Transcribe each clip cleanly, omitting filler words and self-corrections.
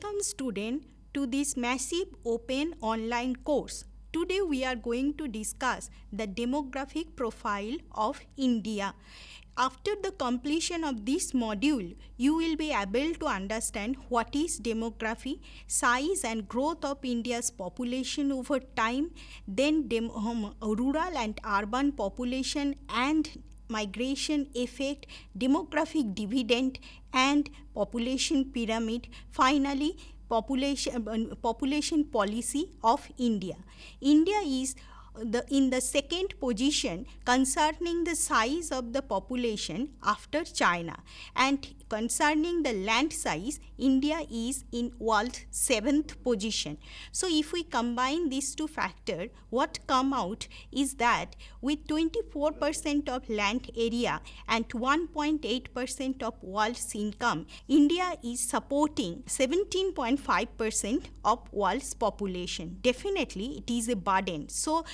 Welcome student to this massive open online course. Today we are going to discuss the demographic profile of India. After the completion of this module, you will be able to understand what is demography, size and growth of India's population over time, then rural and urban population and migration effect, demographic dividend and population pyramid, finally population policy of India. India is in the second position concerning the size of the population after China, and concerning the land size, India is in world 7th position. So if we combine these two factors, what come out is that with 24% of land area and 1.8% of world's income, India is supporting 17.5% of world's population. Definitely it is a burden. So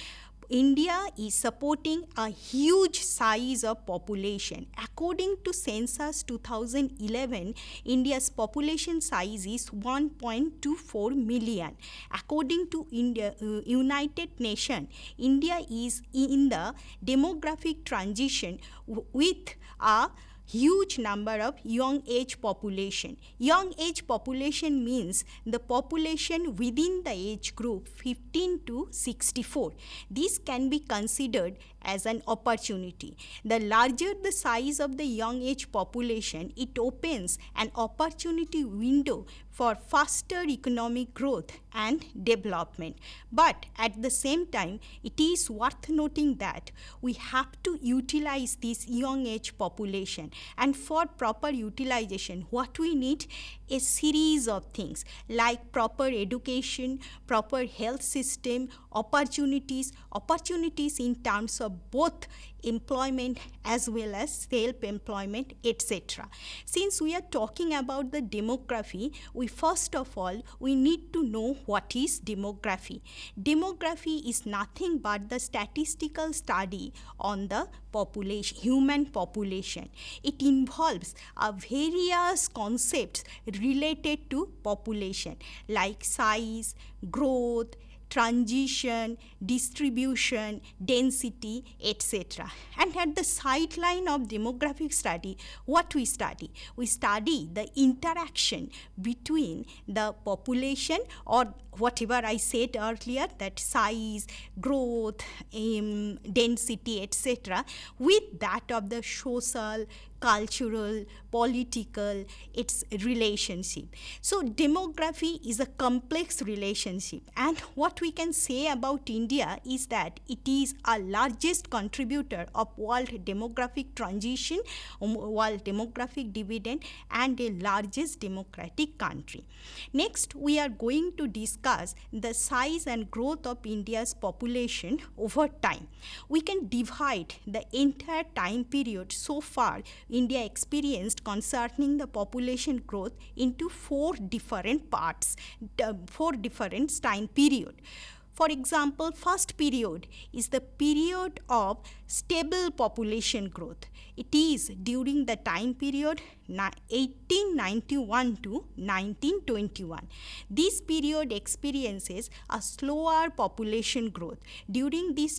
India is supporting a huge size of population. According to Census 2011, India's population size is 1.24 million. According to United Nations, India is in the demographic transition with a huge number of young age population. Young age population means the population within the age group 15 to 64. This can be considered as an opportunity. The larger the size of the young age population, it opens an opportunity window for faster economic growth and development. But at the same time, it is worth noting that we have to utilize this young age population, and for proper utilization, what we need a series of things like proper education, proper health system, opportunities in terms of both employment as well as self-employment, etc. Since we are talking about the demography, we first of all need to know what is demography. Demography is nothing but the statistical study on the population, human population. It involves various concepts related to population like size, growth, transition, distribution, density, etc. And at the sideline of demographic study, what we study? We study the interaction between the population, or whatever I said earlier, that size, growth, density, etc., with that of the social, cultural, political, its relationship. So demography is a complex relationship, and what we can say about India is that it is a largest contributor of world demographic transition, world demographic dividend, and a largest democratic country. Next, we are going to discuss the size and growth of India's population over time. We can divide the entire time period so far India experienced concerning the population growth into 4 different parts, 4 different time period. For example, first period is the period of stable population growth. It is during the time period 1891 to 1921. This period experiences a slower population growth. During this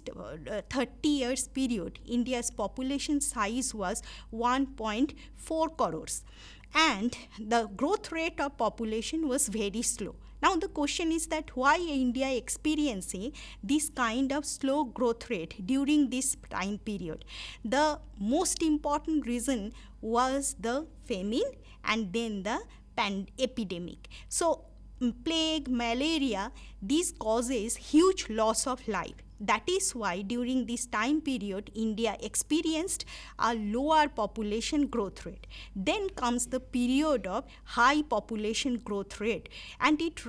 30 years period, India's population size was 1.4 crores, and the growth rate of population was very slow. Now the question is that why India experiencing this kind of slow growth rate during this time period? The most important reason was the famine and then the epidemic. So plague, malaria, these causes huge loss of life. That is why during this time period, India experienced a lower population growth rate. Then comes the period of high population growth rate, and it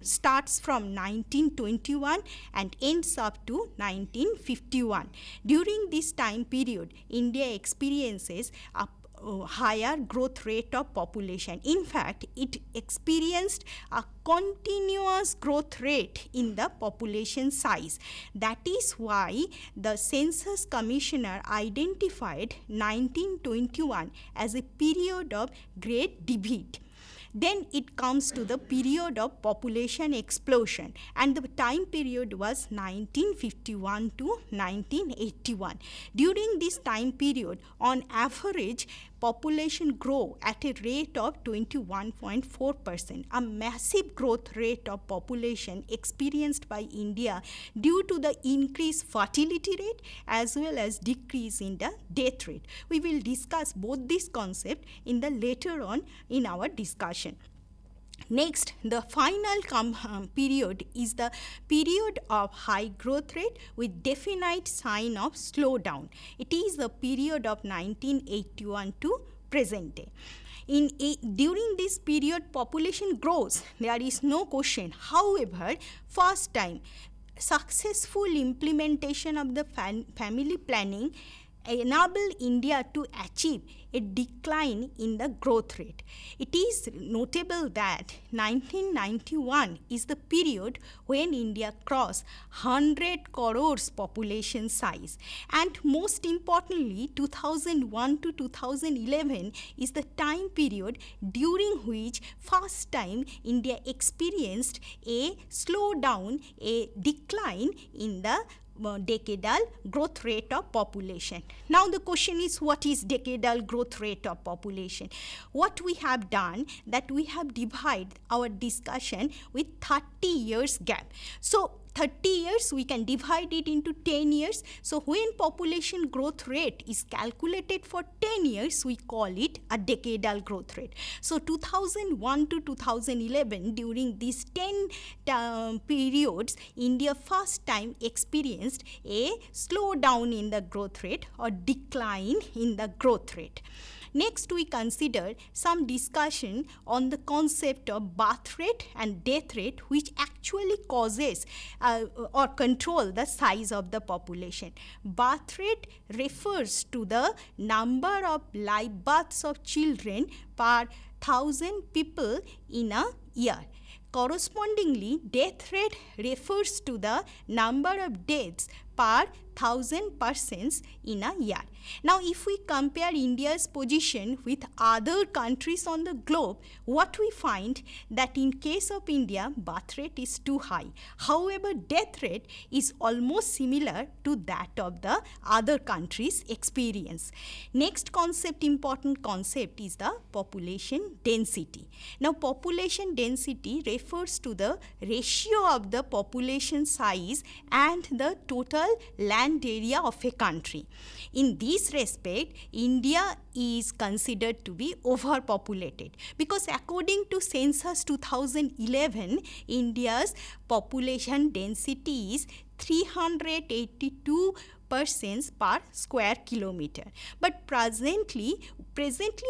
starts from 1921 and ends up to 1951. During this time period, India experiences a higher growth rate of population. In fact, it experienced a continuous growth rate in the population size. That is why the Census Commissioner identified 1921 as a period of great divide. Then it comes to the period of population explosion, and the time period was 1951 to 1981. During this time period, on average, population grow at a rate of 21.4%, a massive growth rate of population experienced by India due to the increased fertility rate as well as decrease in the death rate. We will discuss both these concepts in the later on in our discussion. Next, the final period is the period of high growth rate with definite sign of slowdown. It is the period of 1981 to present day. During this period, population grows. There is no question. However, first time, successful implementation of the family planning enable India to achieve a decline in the growth rate. It is notable that 1991 is the period when India crossed 100 crores population size, and most importantly 2001 to 2011 is the time period during which first time India experienced a slowdown, a decline in the decadal growth rate of population. Now the question is, what is decadal growth rate of population? What we have done, that we have divided our discussion with 30 years gap. So 30 years, we can divide it into 10 years. So when population growth rate is calculated for 10 years, we call it a decadal growth rate. So 2001 to 2011, during these 10 periods, India first time experienced a slowdown in the growth rate or decline in the growth rate. Next, we consider some discussion on the concept of birth rate and death rate, which actually causes or control the size of the population. Birth rate refers to the number of live births of children per 1,000 people in a year. Correspondingly, death rate refers to the number of deaths per 1,000 persons in a year. Now, if we compare India's position with other countries on the globe, what we find that in case of India, birth rate is too high. However, death rate is almost similar to that of the other countries' experience. Next concept, important concept, is the population density. Now, population density refers to the ratio of the population size and the total land area of a country. In this respect, India is considered to be overpopulated, because according to Census 2011, India's population density is 382 persons per square kilometer. But presently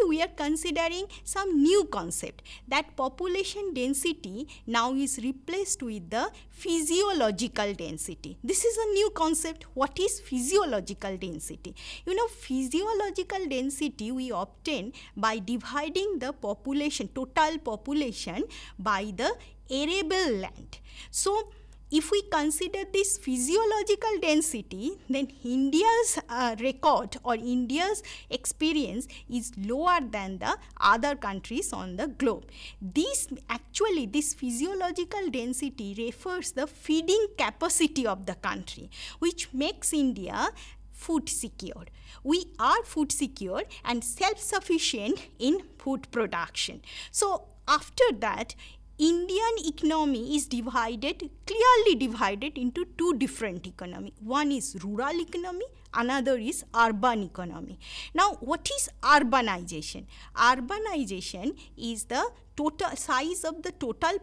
we are considering some new concept, that population density now is replaced with the physiological density. This is a new concept. What is physiological density? You know, physiological density we obtain by dividing the population, total population, by the arable land. So if we consider this physiological density, then India's record or India's experience is lower than the other countries on the globe. This physiological density refers the feeding capacity of the country, which makes India food secure. We are food secure and self-sufficient in food production. So after that, Indian economy is clearly divided into two different economy. One is rural economy, another is urban economy. Now, what is urbanization? Urbanization is the total size of the total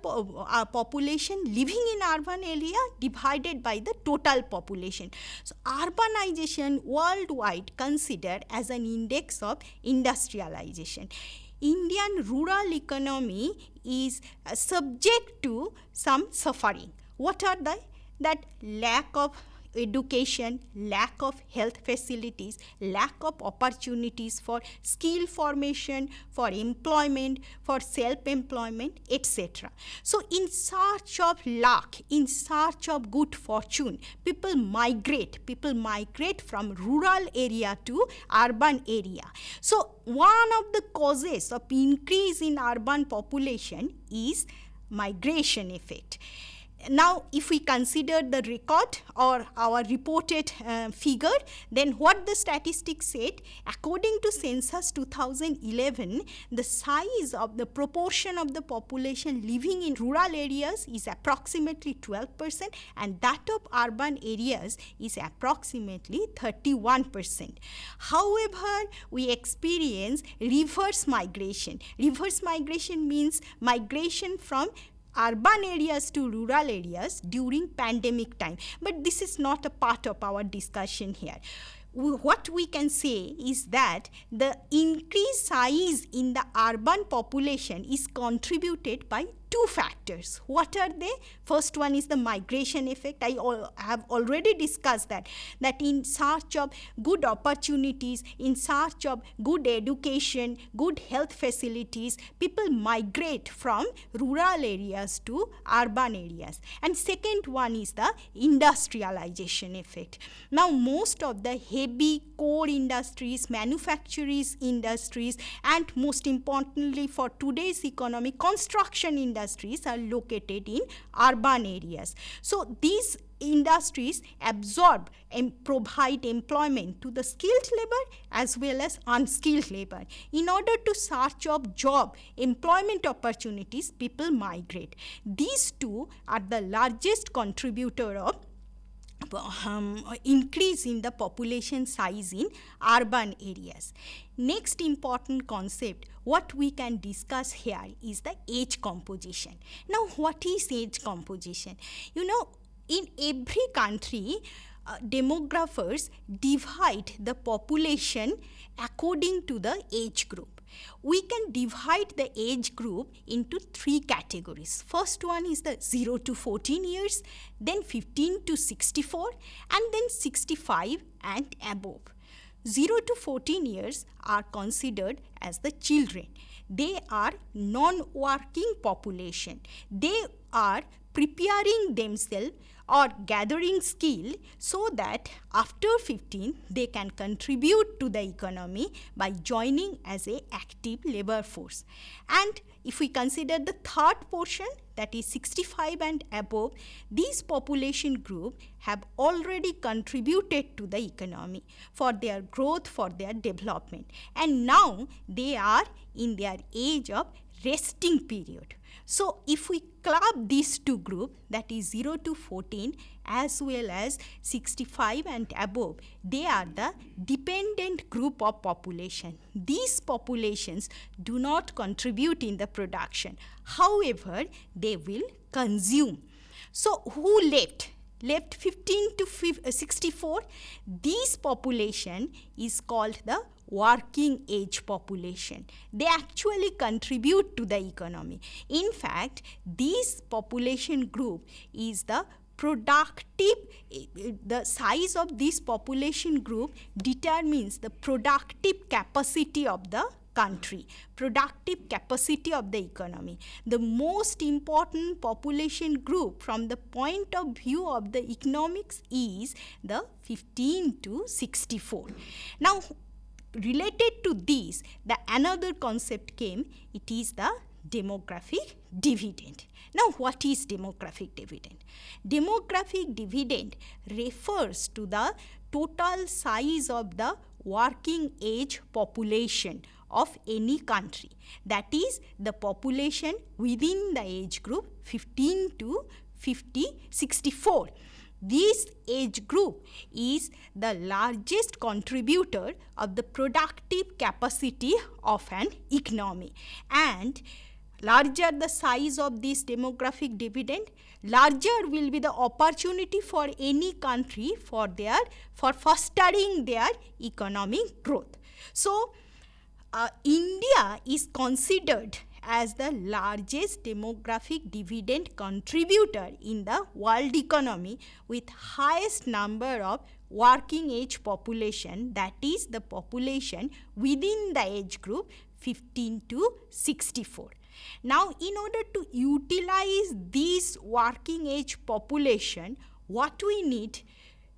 population living in urban area divided by the total population. So, urbanization worldwide considered as an index of industrialization. Indian rural economy is subject to some suffering. What are they? That lack of education, lack of health facilities, lack of opportunities for skill formation, for employment, for self-employment, etc. So in search of luck, in search of good fortune, people migrate from rural area to urban area. So one of the causes of increase in urban population is migration effect. Now, if we consider the record or our reported figure, then what the statistics said, according to Census 2011, the size of the proportion of the population living in rural areas is approximately 12%, and that of urban areas is approximately 31%. However, we experience reverse migration. Reverse migration means migration from urban areas to rural areas during pandemic time. But this is not a part of our discussion here. What we can say is that the increased size in the urban population is contributed by two factors. What are they? First one is the migration effect. I have already discussed that in search of good opportunities, in search of good education, good health facilities, people migrate from rural areas to urban areas. And second one is the industrialization effect. Now, most of the heavy core industries, manufacturing industries, and most importantly for today's economy, construction industries are located in urban areas. So these industries absorb and provide employment to the skilled labor as well as unskilled labor. In order to search of job, employment opportunities, people migrate. These two are the largest contributor of increase in the population size in urban areas. Next important concept what we can discuss here is the age composition. Now, what is age composition? You know, in every country, demographers divide the population according to the age group. We can divide the age group into three categories. First one is the 0 to 14 years, then 15 to 64, and then 65 and above. 0 to 14 years are considered as the children. They are non-working population. They are preparing themselves or gathering skill so that after 15 they can contribute to the economy by joining as a active labor force. And if we consider the third portion, that is 65 and above, these population group have already contributed to the economy for their growth, for their development, and now they are in their age of resting period. So if we club these two groups, that is 0 to 14 as well as 65 and above, they are the dependent group of population. These populations do not contribute in the production. However, they will consume. So who left? Left 15 to 64. This population is called the working age population. They actually contribute to the economy. In fact, this population group is the productive, the size of this population group determines the productive capacity of the country, productive capacity of the economy. The most important population group from the point of view of the economics is the 15 to 64. Now, related to this, the another concept came, it is the demographic dividend. Now, what is demographic dividend? Demographic dividend refers to the total size of the working age population of any country. That is the population within the age group 15 to 64. This age group is the largest contributor of the productive capacity of an economy, and larger the size of this demographic dividend, larger will be the opportunity for any country for fostering their economic growth. So, India is considered as the largest demographic dividend contributor in the world economy with highest number of working age population, that is the population within the age group 15 to 64. Now, in order to utilize this working age population, what we need,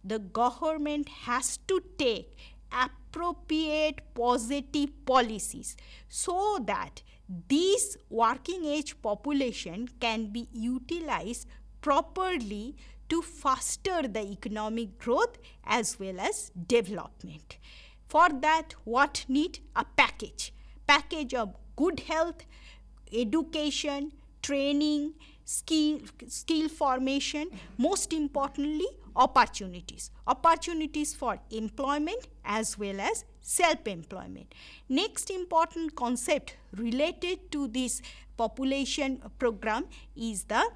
the government has to take appropriate positive policies so that this working age population can be utilized properly to foster the economic growth as well as development. For that, what need? A package of good health, education, training, skill formation, most importantly opportunities for employment as well as self-employment. Next important concept related to this population program is the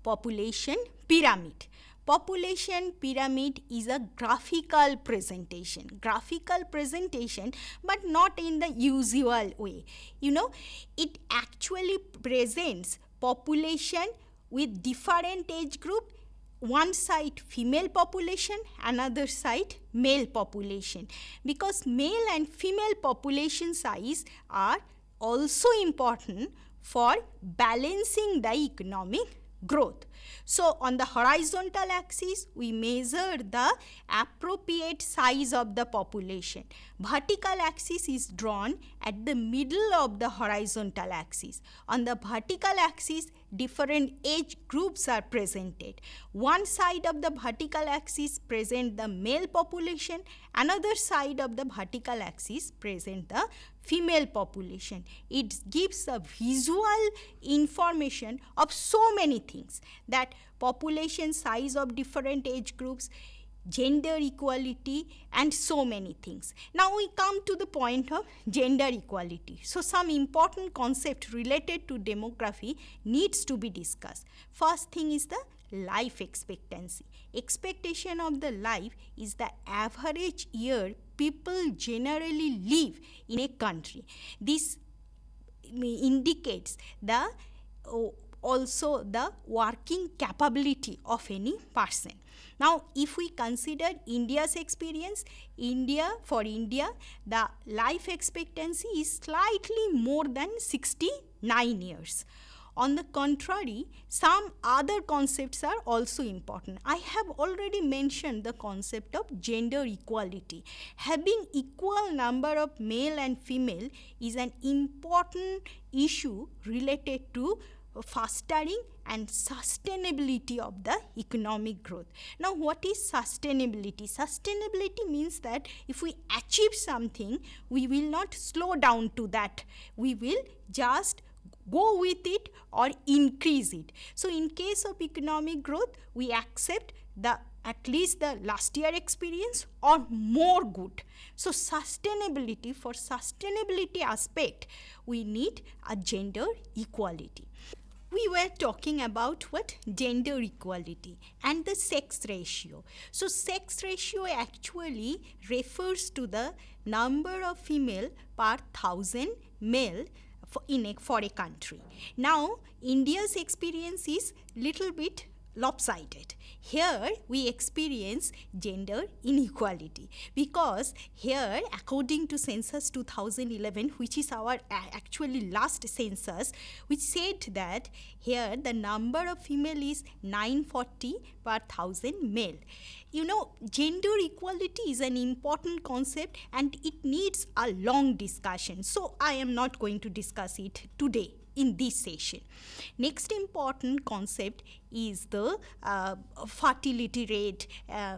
population pyramid. Population pyramid is a graphical presentation, but not in the usual way. It actually presents population with different age group, one side female population, another side male population, because male and female population size are also important for balancing the economic growth. So, on the horizontal axis, we measure the appropriate size of the population. Vertical axis is drawn at the middle of the horizontal axis. On the vertical axis, different age groups are presented. One side of the vertical axis present the male population, another side of the vertical axis present the female population. It gives a visual information of so many things, that population size of different age groups, gender equality, and so many things. Now we come to the point of gender equality. So some important concept related to demography needs to be discussed. First thing is the life expectancy. Expectation of the life is the average year people generally live in a country. This indicates the also the working capability of any person. Now, if we consider India's experience, for India, the life expectancy is slightly more than 69 years. On the contrary, some other concepts are also important. I have already mentioned the concept of gender equality. Having equal number of male and female is an important issue related to fostering and sustainability of the economic growth. Now, what is sustainability? Sustainability means that if we achieve something, we will not slow down to that. We will just go with it or increase it. So, in case of economic growth, we accept at least the last year experience or more good. So, for sustainability aspect, we need a gender equality. We were talking about what? Gender equality and the sex ratio. So, sex ratio actually refers to the number of female per 1,000 male for a country. Now, India's experience is little bit lopsided. Here we experience gender inequality because here, according to Census 2011, which is our actually last census, which said that here the number of female is 940 per 1,000 male. Gender equality is an important concept and it needs a long discussion. So, I am not going to discuss it today in this session. Next important concept is the fertility rate,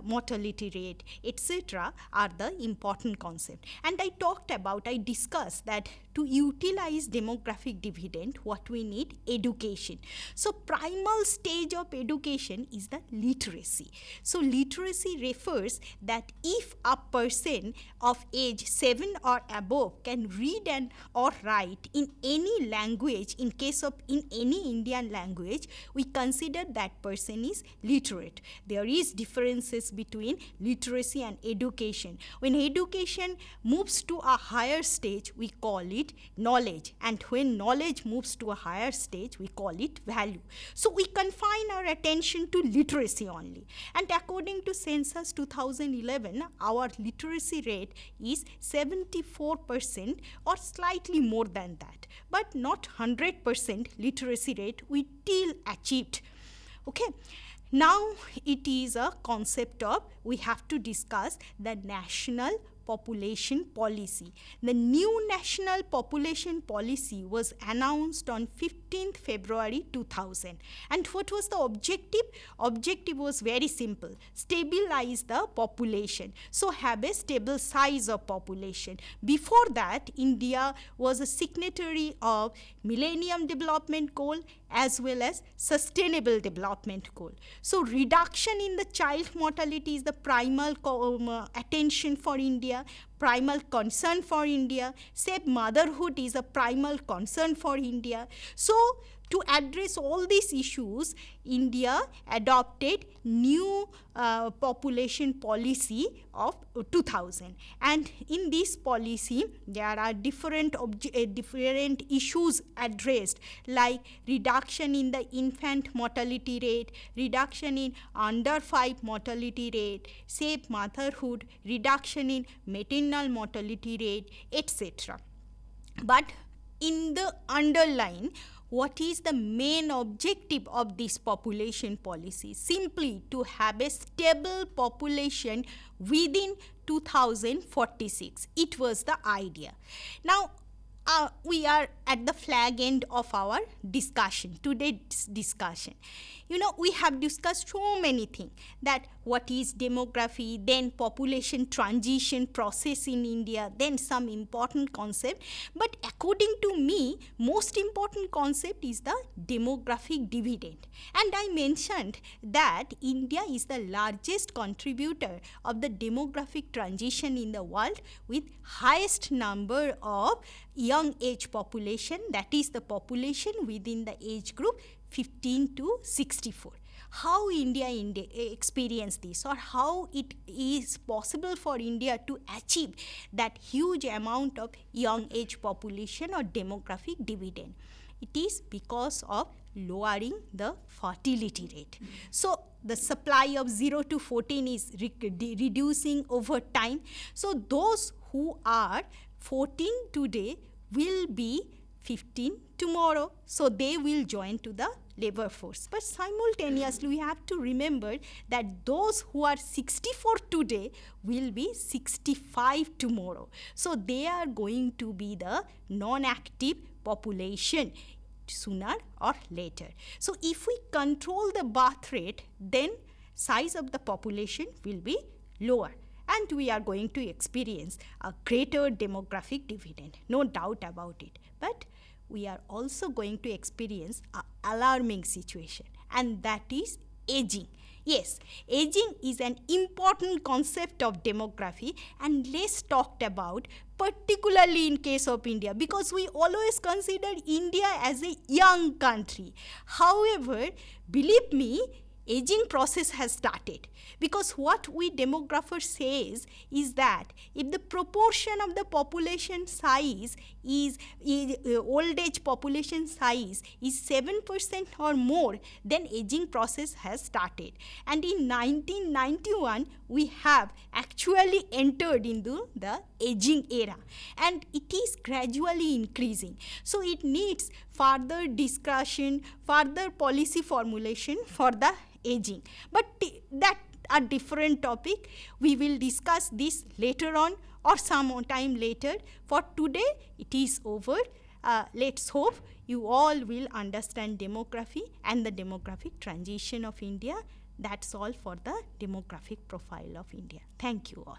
mortality rate, etc. are the important concept. And I discussed that to utilize demographic dividend, what we need? Education. So, primal stage of education is the literacy. So, literacy refers that if a person of age 7 or above can read or write in any language language, in any Indian language, we consider that person is literate. There is differences between literacy and education. When education moves to a higher stage, we call it knowledge, and when knowledge moves to a higher stage, we call it value. So we confine our attention to literacy only, and according to Census 2011, our literacy rate is 74% or slightly more than that, but not 100% literacy rate we till achieved. Okay, now it is a concept of, we have to discuss the national population policy. The new national population policy was announced on 15th February 2000. And what was the objective? Objective was very simple: stabilize the population. So have a stable size of population. Before that, India was a signatory of Millennium Development Goal as well as Sustainable Development Goal. So reduction in the child mortality is the primal attention for India, primal concern for India. Safe motherhood is a primal concern for India. So to address all these issues, India adopted new population policy of 2000. And in this policy, there are different issues addressed, like reduction in the infant mortality rate, reduction in under 5 mortality rate, safe motherhood, reduction in maternal mortality rate, etc. But in the underline, what is the main objective of this population policy? Simply to have a stable population within 2046. It was the idea. Now, we are at the flag end of our discussion, today's discussion. We have discussed so many things, that what is demography, then population transition process in India, then some important concept. But according to me, most important concept is the demographic dividend. And I mentioned that India is the largest contributor of the demographic transition in the world, with highest number of young age population, that is the population within the age group 15 to 64. How India experience this, or how it is possible for India to achieve that huge amount of young age population or demographic dividend? It is because of lowering the fertility rate. So the supply of 0 to 14 is reducing over time. So those who are 14 today will be 15 tomorrow, so they will join to the labor force. But simultaneously, we have to remember that those who are 64 today will be 65 tomorrow. So they are going to be the non-active population sooner or later. So if we control the birth rate, then size of the population will be lower, and we are going to experience a greater demographic dividend, no doubt about it. But we are also going to experience an alarming situation, and that is aging. Yes, aging is an important concept of demography and less talked about, particularly in case of India, because we always consider India as a young country. However, believe me, aging process has started, because what we demographers says is that if the proportion of the population size is old age population size is 7% or more, then aging process has started. And in 1991 we have actually entered into the aging era, and it is gradually increasing. So it needs further discussion, further policy formulation for the aging. But that a different topic. We will discuss this later on or some time later. For today, it is over. Let's hope you all will understand demography and the demographic transition of India. That's all for the demographic profile of India. Thank you all.